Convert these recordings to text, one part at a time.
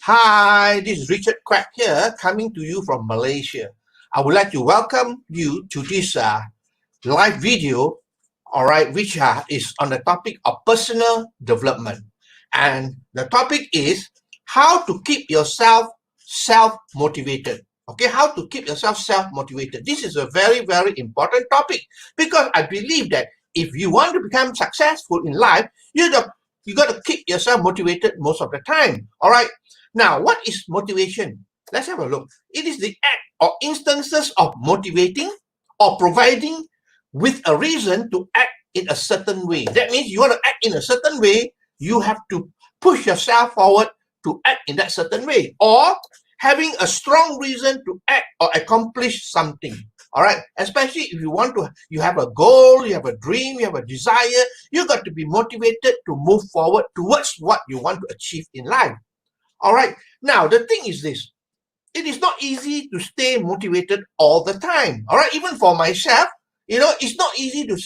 Hi, this is Richard Quack here, coming to you from Malaysia. I would like to welcome you to this live video, which is on the topic of personal development. And the topic is how to keep yourself self-motivated. Okay, how to keep yourself self-motivated. This is a very, very important topic because I believe that if you want to become successful in life, you got to keep yourself motivated most of the time. All right. Now, what is motivation? Let's have a look. It is the act or instances of motivating or providing with a reason to act in a certain way. That means you want to act in a certain way, you have to push yourself forward to act in that certain way, or having a strong reason to act or accomplish something. All right, especially if you have a goal, you have a dream, you have a desire, you got to be motivated to move forward towards what you want to achieve in life. All right, now the thing is this: it is not easy to stay motivated all the time. All right, even for myself, it's not easy to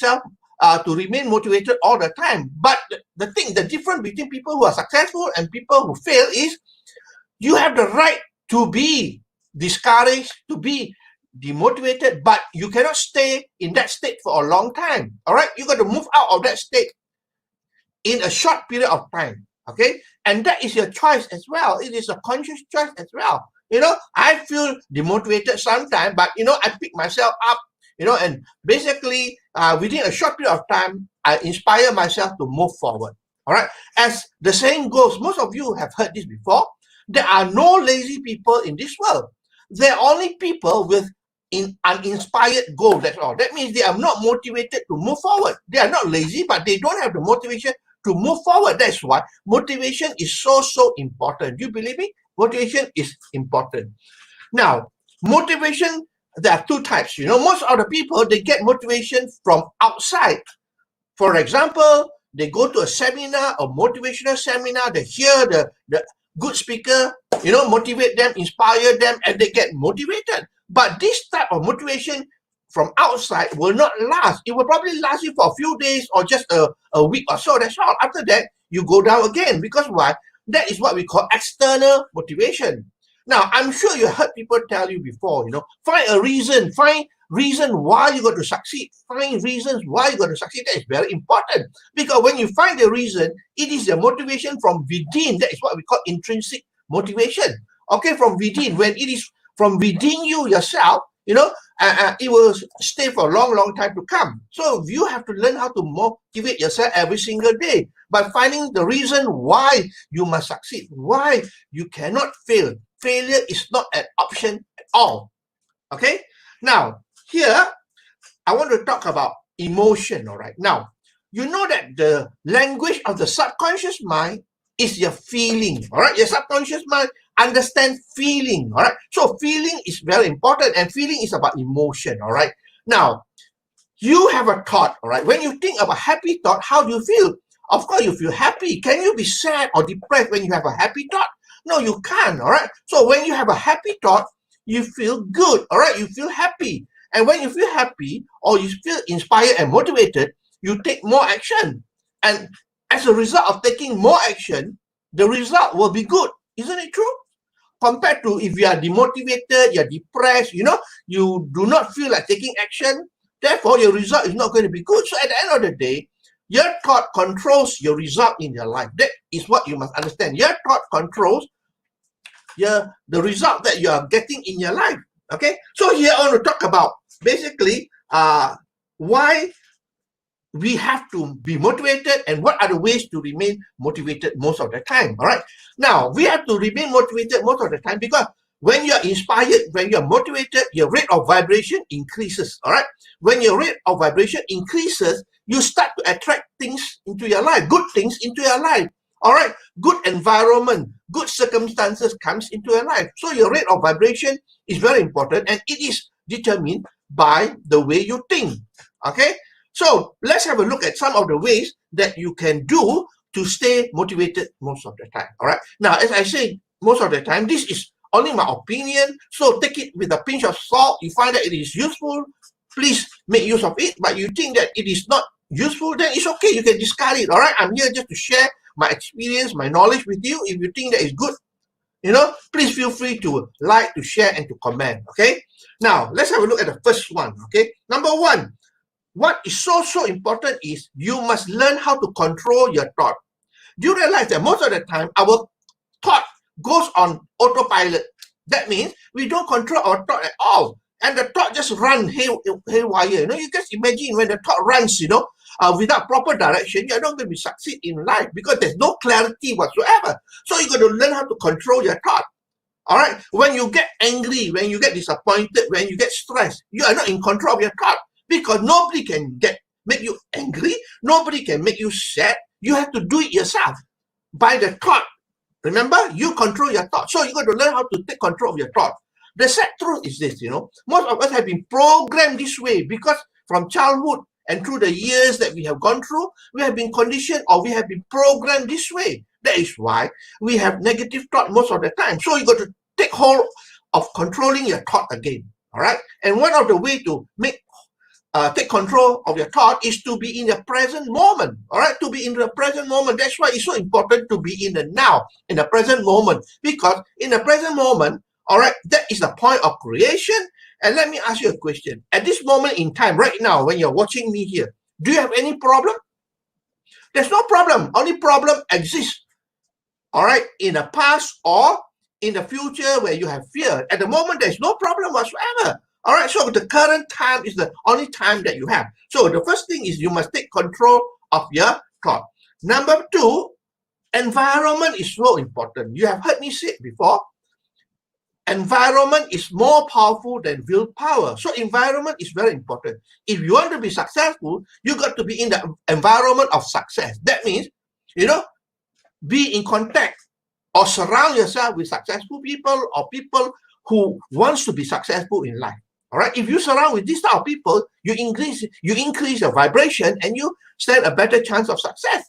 remain motivated all the time. But the difference between people who are successful and people who fail is you have the right to be discouraged, to be demotivated, but you cannot stay in that state for a long time. All right, you got to move out of that state in a short period of time. Okay, and that is your choice as well. It is a conscious choice as well. I feel demotivated sometimes, but I pick myself up, and basically within a short period of time, I inspire myself to move forward. All right, as the saying goes, most of you have heard this before. There are no lazy people in this world. There are only people with uninspired goals. That's all. That means they are not motivated to move forward. They are not lazy, but they don't have the motivation to move forward. That's why motivation is so important. Do you believe me? Motivation is important. Now, motivation, there are two types. Most of the people, they get motivation from outside. For example, they go to a seminar, a motivational seminar, they hear the good speaker, motivate them, inspire them, and they get motivated. But this type of motivation from outside will not last. It will probably last you for a few days or just a week or so. That's all. After that, you go down again. Because why? That is what we call external motivation. Now, I'm sure you heard people tell you before, find reason why you got to succeed. Find reasons why you got to succeed. That is very important. Because when you find the reason, it is the motivation from within. That is what we call intrinsic motivation. Okay, from within. When it is from within you yourself, it will stay for a long time to come. So you have to learn how to motivate yourself every single day by finding the reason why you must succeed, why you cannot fail. Failure is not an option at all. Okay? Now, here, I want to talk about emotion, all right? Now, you know that the language of the subconscious mind is your feeling, all right? Your subconscious mind understands feeling, all right? So feeling is very important, and feeling is about emotion, all right? Now, you have a thought, all right? When you think of a happy thought, how do you feel? Of course, you feel happy. Can you be sad or depressed when you have a happy thought? No, you can't, all right? So when you have a happy thought, you feel good, all right? You feel happy. And when you feel happy or you feel inspired and motivated, you take more action. And as a result of taking more action, the result will be good. Isn't it true? Compared to if you are demotivated, you're depressed, you do not feel like taking action, therefore your result is not going to be good. So at the end of the day, your thought controls your result in your life. That is what you must understand. Your thought controls the result that you are getting in your life. Okay, so here I want to talk about basically why we have to be motivated and what are the ways to remain motivated most of the time. All right, now we have to remain motivated most of the time because when you're inspired, when you're motivated, your rate of vibration increases. All right, when your rate of vibration increases, you start to attract things into your life, good things into your life. All right, good environment, good circumstances comes into your life. So your rate of vibration is very important, and it is determined by the way you think. Okay, so let's have a look at some of the ways that you can do to stay motivated most of the time. All right, now as I say, most of the time, this is only my opinion, so take it with a pinch of salt. You find that it is useful, please make use of it. But you think that it is not useful, then it's okay, you can discard it. All right, I'm here just to share my experience, my knowledge with you. If you think that is good, Please feel free to like, to share, and to comment. Okay. Now let's have a look at the first one. Okay. Number one, what is so important is you must learn how to control your thought. Do you realize that most of the time our thought goes on autopilot? That means we don't control our thought at all, and the thought just run haywire. You just imagine when the thought runs, without proper direction, you're not going to succeed in life because there's no clarity whatsoever. So you got to learn how to control your thought. All right. When you get angry, when you get disappointed, when you get stressed, you are not in control of your thought because nobody can make you angry. Nobody can make you sad. You have to do it yourself by the thought. Remember, you control your thought. So you got to learn how to take control of your thought. The sad truth is this, most of us have been programmed this way because from childhood and through the years that we have gone through, we have been conditioned or we have been programmed this way. That is why we have negative thought most of the time. So you got to take hold of controlling your thought again. All right. And one of the way to take control of your thought is to be in the present moment. All right. To be in the present moment. That's why it's so important to be in the now, in the present moment, because in the present moment, all right, that is the point of creation. And let me ask you a question. At this moment in time, right now, when you're watching me here, do you have any problem? There's no problem. Only problem exists, all right, in the past or in the future where you have fear. At the moment, there's no problem whatsoever. All right, so the current time is the only time that you have. So the first thing is you must take control of your thought. Number two, environment is so important. You have heard me say it before. Environment is more powerful than willpower. So environment is very important. If you want to be successful, you got to be in the environment of success. That means, be in contact or surround yourself with successful people or people who wants to be successful in life. All right. If you surround with this type of people, you increase your vibration and you stand a better chance of success.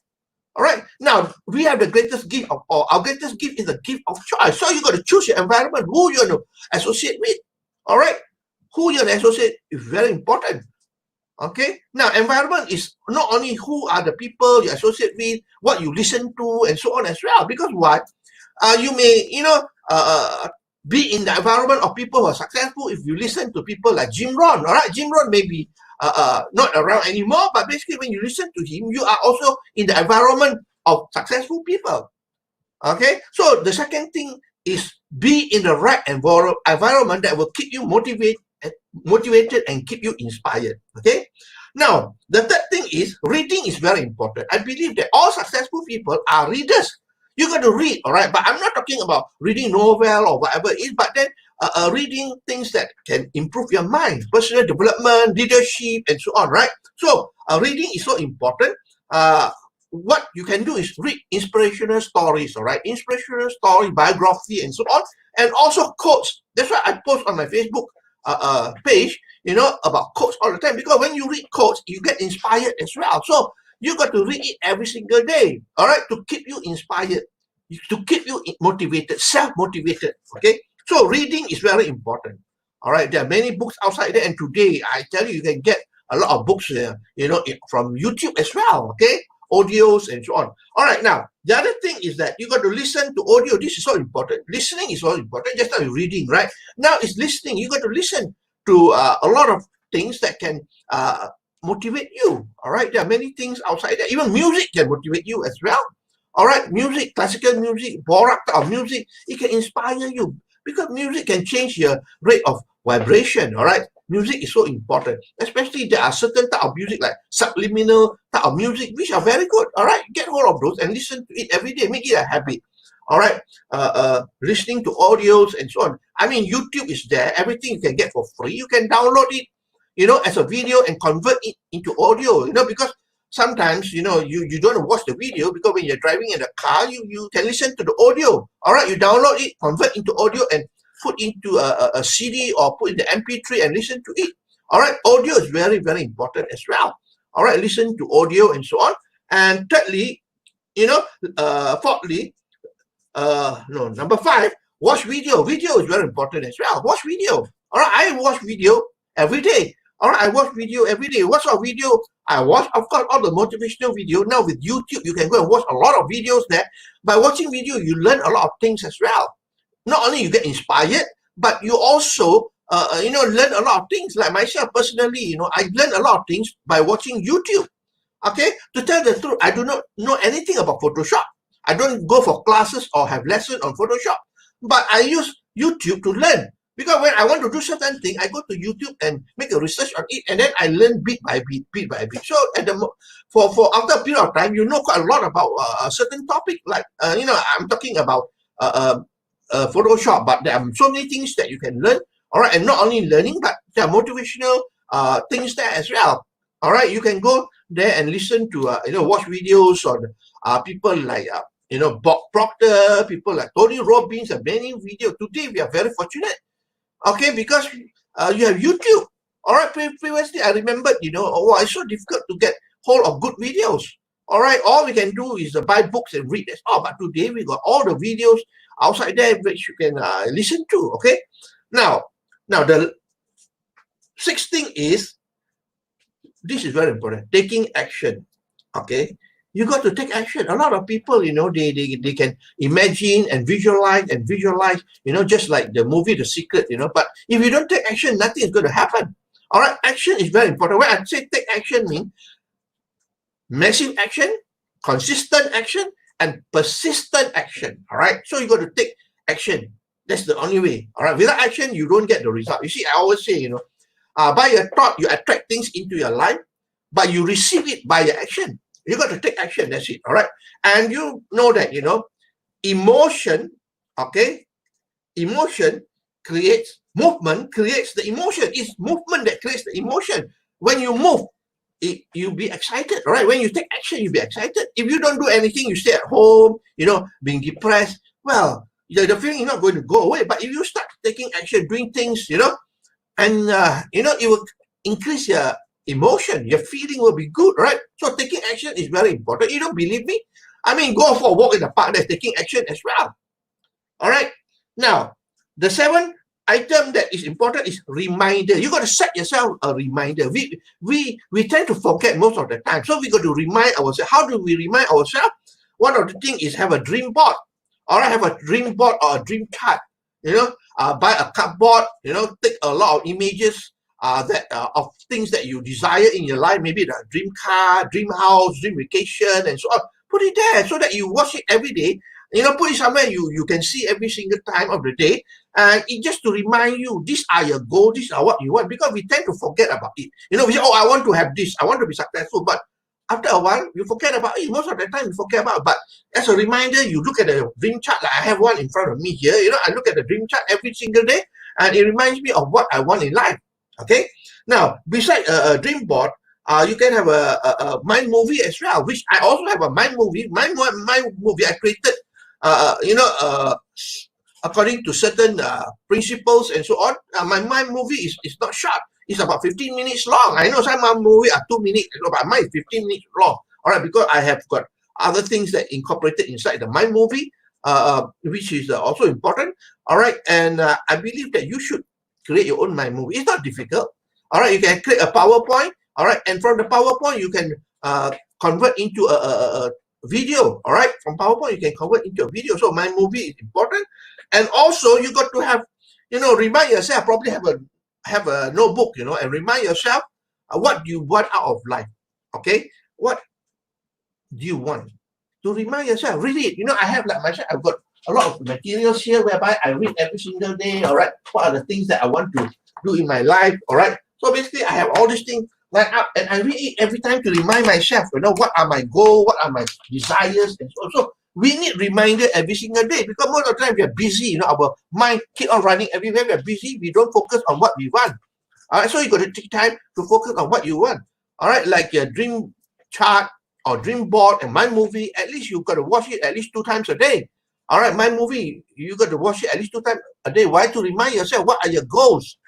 All right. Now we have the greatest gift our greatest gift is the gift of choice. So you got to choose your environment, who you're going to associate with. All right. Who you're going to associate is very important. Okay. Now environment is not only who are the people you associate with, what you listen to, and so on as well. Because why? You may be in the environment of people who are successful if you listen to people like Jim Rohn. All right. Jim Rohn may be not around anymore, but basically when you listen to him, you are also in the environment of successful people. Okay, so the second thing is be in the right environment that will keep you motivated and keep you inspired. Okay, now the third thing is reading is very important. I believe that all successful people are readers. You got to read, all right, but I'm not talking about reading novel or whatever it is, but then reading things that can improve your mind, personal development, leadership, and so on, right? So reading is so important. What you can do is read inspirational stories, all right? Inspirational story, biography, and so on, and also quotes. That's why I post on my Facebook page, about quotes all the time, because when you read quotes, you get inspired as well. So you got to read it every single day, all right, to keep you inspired, to keep you motivated, self-motivated, okay? So reading is very important, all right? There are many books outside there, and today, I tell you can get a lot of books, from YouTube as well, okay? Audios and so on. All right, now, the other thing is that you got to listen to audio. This is so important. Listening is so important, just like reading, right? Now it's listening. You got to listen to a lot of things that can motivate you. All right, there are many things outside there. Even music can motivate you as well. All right, music, classical music, baroque of music, it can inspire you because music can change your rate of vibration. All right, music is so important, especially there are certain type of music like subliminal type of music which are very good. All right, get hold of those and listen to it every day, make it a habit. All right, listening to audios and so on. I mean, YouTube is there, everything you can get for free. You can download it, as a video and convert it into audio, because sometimes, you don't watch the video because when you're driving in the car, you can listen to the audio. All right, you download it, convert into audio and put into a CD or put in the MP3 and listen to it. All right, audio is very, very important as well. All right, listen to audio and so on. And thirdly, fourthly, number 5, watch video. Video is very important as well. Watch video. All right, I watch video every day. All right, I watch video every day. What sort of video I watch? Of course, all the motivational video. Now with YouTube, you can go and watch a lot of videos there. By watching video, you learn a lot of things as well. not only you get inspired, but you also learn a lot of things. Like myself personally, I learn a lot of things by watching YouTube. Okay, to tell the truth, I do not know anything about Photoshop. I don't go for classes or have lessons on Photoshop, but I use YouTube to learn. Because when I want to do certain thing, I go to YouTube and make a research on it, and then I learn bit by bit, bit by bit. So for after a period of time, you know quite a lot about a certain topic. Like I'm talking about Photoshop, but there are so many things that you can learn. All right, and not only learning, but there are motivational things there as well. All right, you can go there and listen to watch videos on people like Bob Proctor, people like Tony Robbins, and many videos. Today we are very fortunate. Okay, because you have YouTube. All right, previously I remembered, it's so difficult to get hold of good videos. All right, all we can do is buy books and read. That's all. But today we got all the videos outside there which you can listen to. Okay, now the sixth thing is, this is very important, taking action. Okay, you got to take action. A lot of people, they can imagine and visualize, just like the movie The Secret, but if you don't take action, nothing is going to happen. All right, action is very important. When I say take action, mean massive action, consistent action, and persistent action. All right, so you got to take action. That's the only way. All right, without action, you don't get the result. You see, I always say, by your thought, you attract things into your life, but you receive it by your action. You got to take action. That's it. All right. And you know that, emotion, okay? Emotion creates movement, creates the emotion. It's movement that creates the emotion. When you move, you'll be excited, all right? When you take action, you'll be excited. If you don't do anything, you stay at home, being depressed, well, the feeling is not going to go away. But if you start taking action, doing things, and, it will increase your emotion, your feeling will be good, right? So taking action is very important. You don't believe me? I mean, go for a walk in the park, that's taking action as well. All right. Now, the seventh item that is important is reminder. You got to set yourself a reminder. We tend to forget most of the time. So we got to remind ourselves. How do we remind ourselves? One of the things is have a dream board. All right, have a dream board or a dream chart. Buy a cardboard, take a lot of images of things that you desire in your life, maybe the dream car, dream house, dream vacation, and so on. Put it there so that you watch it every day. Put it somewhere you can see every single time of the day. And it just to remind you, these are your goals, these are what you want, because we tend to forget about it. We say, I want to have this, I want to be successful, but after a while, you forget about it. Most of the time, you forget about it. But as a reminder, you look at the dream chart. Like I have one in front of me here. I look at the dream chart every single day, and it reminds me of what I want in life. Okay. Now, beside a dream board, you can have a mind movie as well, which I also have a mind movie. My movie I created, according to certain principles and so on. My mind movie is not short. It's about 15 minutes long. I know some movie are 2 minutes, but mine is 15 minutes long. All right, because I have got other things that incorporated inside the mind movie, which is also important. All right, and I believe that you should create your own mind movie. It's not difficult. All right, you can create a PowerPoint. All right, and from the PowerPoint you can convert into a video. All right, from PowerPoint you can convert into a video. So mind movie is important, and also you got to have, remind yourself. Probably have a notebook, and remind yourself what you want out of life. Okay, what do you want? To remind yourself, read it. I have like myself. I've got a lot of materials here whereby I read every single day. All right, what are the things that I want to do in my life? All right, so basically I have all these things lined up, and I read it every time to remind myself. What are my goals? What are my desires? And so we need reminder every single day, because most of the time we are busy. Our mind keep on running everywhere. We are busy. We don't focus on what we want. All right, so you got to take time to focus on what you want. All right, like your dream chart or dream board and mind movie. At least you got to watch it at least 2 times a day. All right, mind movie, you got to watch it at least 2 times a day. Why? To remind yourself what are your goals.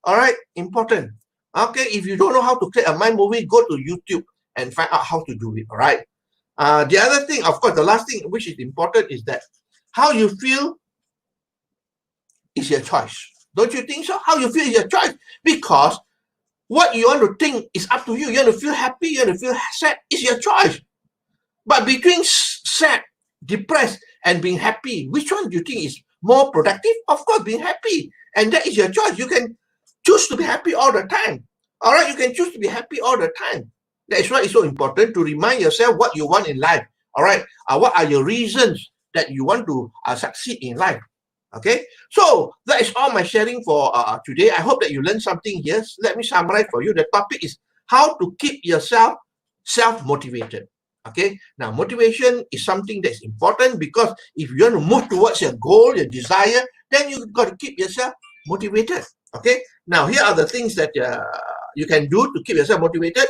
All right, important. Okay, if you don't know how to create a mind movie, go to YouTube and find out how to do it. All right. The other thing, of course, the last thing which is important is that how you feel is your choice. Don't you think so? How you feel is your choice, because what you want to think is up to you. You want to feel happy, you want to feel sad, it's your choice. But between sad, depressed, and being happy, which one do you think is more productive? Of course, being happy. And that is your choice. You can choose to be happy all the time. All right, you can choose to be happy all the time. That is why it's so important to remind yourself what you want in life. All right, what are your reasons that you want to succeed in life? Okay, so that is all my sharing for today. I hope that you learned something here. Let me summarize for you. The topic is how to keep yourself self-motivated. Okay, now motivation is something that's important, because if you want to move towards your goal, your desire, then you've got to keep yourself motivated. Okay, now here are the things that you can do to keep yourself motivated.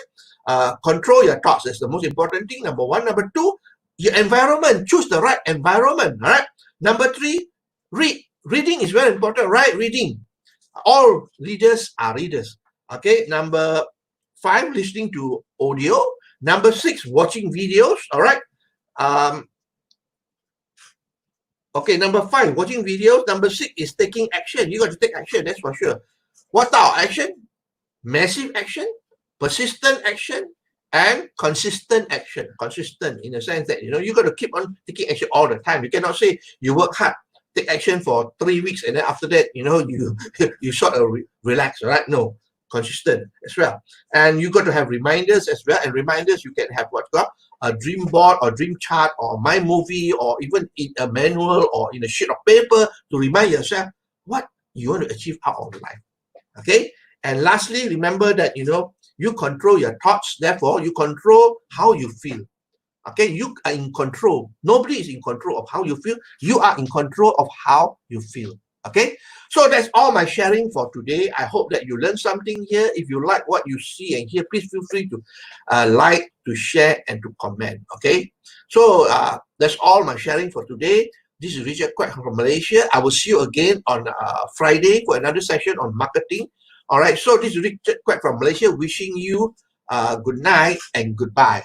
Control your thoughts. That's the most important thing. Number one. Number two, your environment. Choose the right environment. All right. Number three, read. Reading is very important, right? Reading. All readers are readers. Okay. Number five, listening to audio. Number six, watching videos. All right. Okay, number five, watching videos. Number six is taking action. You got to take action, that's for sure. What are action? Massive action, persistent action, and consistent action. Consistent in the sense that, you got to keep on taking action all the time. You cannot say you work hard, take action for 3 weeks, and then after that, you sort of relax, right? No, consistent as well. And you got to have reminders as well. And reminders, you can have a dream board or dream chart or my movie, or even in a manual or in a sheet of paper to remind yourself what you want to achieve out of life. Okay. And lastly, remember that, you control your thoughts. Therefore, you control how you feel. Okay, you are in control. Nobody is in control of how you feel. You are in control of how you feel. Okay, so that's all my sharing for today. I hope that you learned something here. If you like what you see and hear, please feel free to like, to share, and to comment. Okay, so that's all my sharing for today. This is Richard Quack from Malaysia. I will see you again on Friday for another session on marketing. All right, so this is Richard Quack from Malaysia, wishing you good night and goodbye.